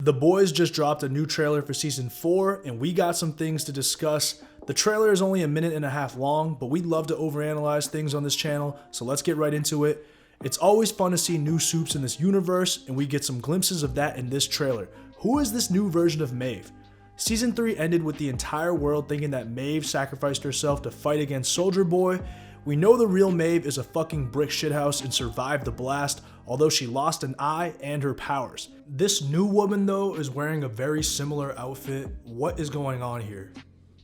The boys just dropped a new trailer for season 4, and we got some things to discuss. The trailer is only a minute and a half long, but we love to overanalyze things on this channel, so let's get right into it. It's always fun to see new soups in this universe, and we get some glimpses of that in this trailer. Who is this new version of Maeve? Season 3 ended with the entire world thinking that Maeve sacrificed herself to fight against Soldier Boy. We know the real Maeve is a fucking brick shithouse and survived the blast, although she lost an eye and her powers. This new woman though is wearing a very similar outfit. What is going on here?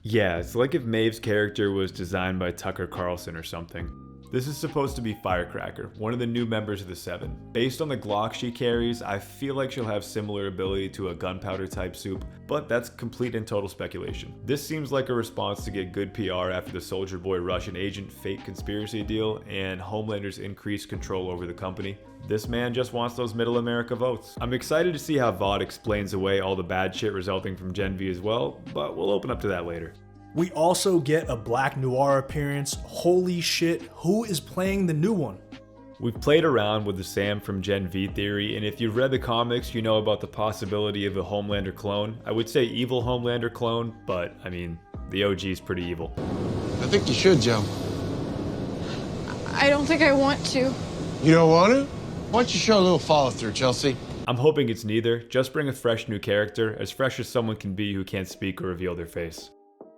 Yeah, it's like if Maeve's character was designed by Tucker Carlson or something. This is supposed to be Firecracker, one of the new members of the Seven. Based on the Glock she carries, I feel like she'll have similar ability to a gunpowder type soup, but that's complete and total speculation. This seems like a response to get good PR after the Soldier Boy Russian agent fake conspiracy deal and Homelander's increased control over the company. This man just wants those middle America votes. I'm excited to see how Vought explains away all the bad shit resulting from Gen V as well, but we'll open up to that later. We also get a Black Noir appearance. Holy shit, who is playing the new one? We've played around with the Sam from Gen V theory, and if you've read the comics, you know about the possibility of a Homelander clone. I would say evil Homelander clone, but I mean, the OG is pretty evil. I think you should, Joe. I don't think I want to. You don't want to? Why don't you show a little follow through, Chelsea? I'm hoping it's neither. Just bring a fresh new character, as fresh as someone can be who can't speak or reveal their face.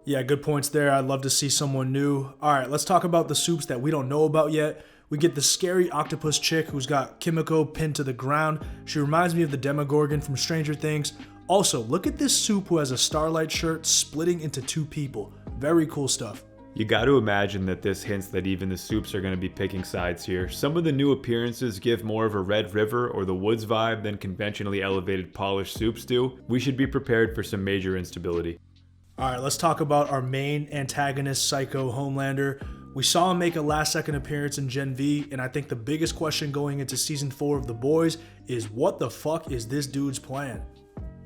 Yeah, good points there. I'd love to see someone new. Alright, let's talk about the soups that we don't know about yet. We get the scary octopus chick who's got Kimiko pinned to the ground. She reminds me of the Demogorgon from Stranger Things. Also, look at this soup who has a Starlight shirt splitting into two people. Very cool stuff. You got to imagine that this hints that even the soups are going to be picking sides here. Some of the new appearances give more of a Red River or the Woods vibe than conventionally elevated polished soups do. We should be prepared for some major instability. Alright, let's talk about our main antagonist, Psycho Homelander. We saw him make a last second appearance in Gen V, and I think the biggest question going into season 4 of The Boys is what the fuck is this dude's plan?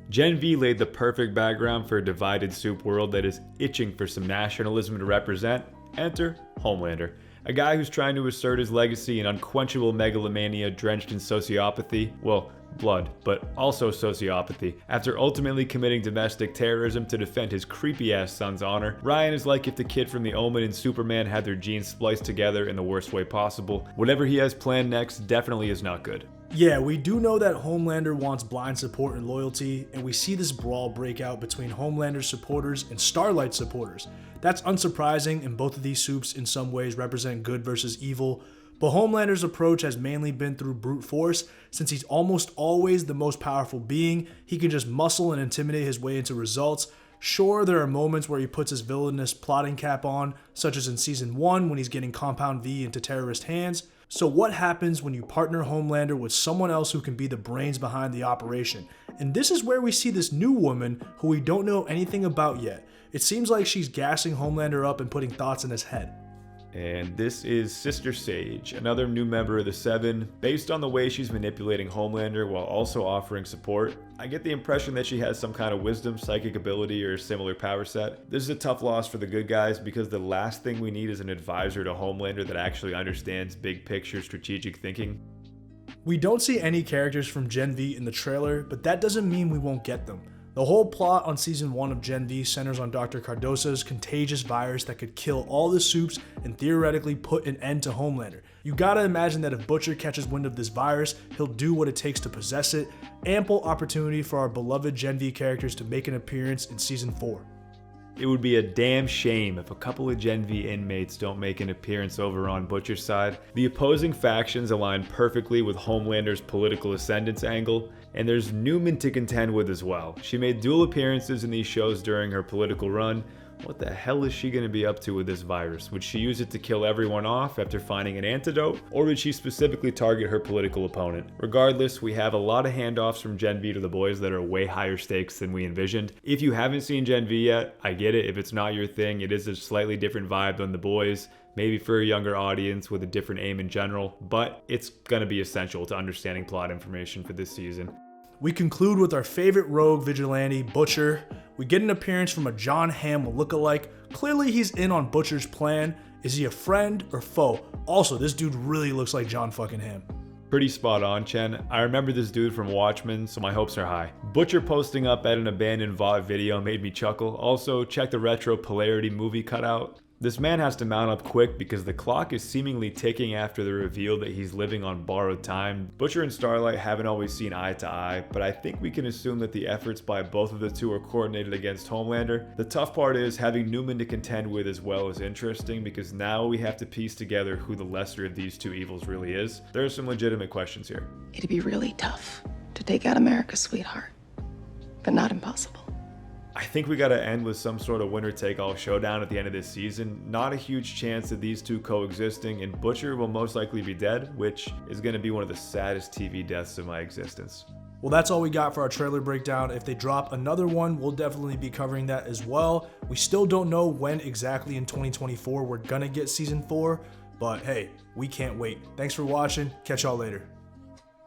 Gen V laid the perfect background for a divided soup world that is itching for some nationalism to represent. Enter Homelander, a guy who's trying to assert his legacy in unquenchable megalomania drenched in sociopathy. Well, blood, but also sociopathy. After ultimately committing domestic terrorism to defend his creepy-ass son's honor, Ryan is like if the kid from The Omen and Superman had their genes spliced together in the worst way possible. Whatever he has planned next definitely is not good. Yeah, we do know that Homelander wants blind support and loyalty, and we see this brawl break out between Homelander supporters and Starlight supporters. That's unsurprising, and both of these soups in some ways represent good versus evil. But Homelander's approach has mainly been through brute force. Since he's almost always the most powerful being, he can just muscle and intimidate his way into results. Sure, there are moments where he puts his villainous plotting cap on, such as in season 1 when he's getting Compound V into terrorist hands. So what happens when you partner Homelander with someone else who can be the brains behind the operation? And this is where we see this new woman who we don't know anything about yet. It seems like she's gassing Homelander up and putting thoughts in his head. And this is Sister Sage, another new member of the Seven. Based on the way she's manipulating Homelander while also offering support, I get the impression that she has some kind of wisdom, psychic ability, or similar power set. This is a tough loss for the good guys because the last thing we need is an advisor to Homelander that actually understands big picture strategic thinking. We don't see any characters from Gen V in the trailer, but that doesn't mean we won't get them. The whole plot on season 1 of Gen V centers on Dr. Cardoso's contagious virus that could kill all the soups and theoretically put an end to Homelander. You gotta imagine that if Butcher catches wind of this virus, he'll do what it takes to possess it. Ample opportunity for our beloved Gen V characters to make an appearance in season 4. It would be a damn shame if a couple of Gen V inmates don't make an appearance over on Butcher's side. The opposing factions align perfectly with Homelander's political ascendance angle, and there's Newman to contend with as well. She made dual appearances in these shows during her political run. What the hell is she going to be up to with this virus? Would she use it to kill everyone off after finding an antidote? Or would she specifically target her political opponent? Regardless, we have a lot of handoffs from Gen V to the boys that are way higher stakes than we envisioned. If you haven't seen Gen V yet, I get it. If it's not your thing, it is a slightly different vibe than the boys. Maybe for a younger audience with a different aim in general, but it's going to be essential to understanding plot information for this season. We conclude with our favorite rogue vigilante, Butcher. We get an appearance from a John Hamm lookalike. Clearly he's in on Butcher's plan. Is he a friend or foe? Also, this dude really looks like John fucking Hamm. Pretty spot on, Chen. I remember this dude from Watchmen, so my hopes are high. Butcher posting up at an abandoned VOD video made me chuckle. Also, check the retro Polarity movie cutout. This man has to mount up quick because the clock is seemingly ticking after the reveal that he's living on borrowed time. Butcher and Starlight haven't always seen eye to eye, but I think we can assume that the efforts by both of the two are coordinated against Homelander. The tough part is having Newman to contend with as well is interesting because now we have to piece together who the lesser of these two evils really is. There are some legitimate questions here. It'd be really tough to take out America's sweetheart, but not impossible. I think we gotta end with some sort of winner-take-all showdown at the end of this season. Not a huge chance of these two coexisting, and Butcher will most likely be dead, which is gonna be one of the saddest TV deaths of my existence. Well, that's all we got for our trailer breakdown. If they drop another one, we'll definitely be covering that as well. We still don't know when exactly in 2024 we're gonna get season 4, but hey, we can't wait. Thanks for watching. Catch y'all later.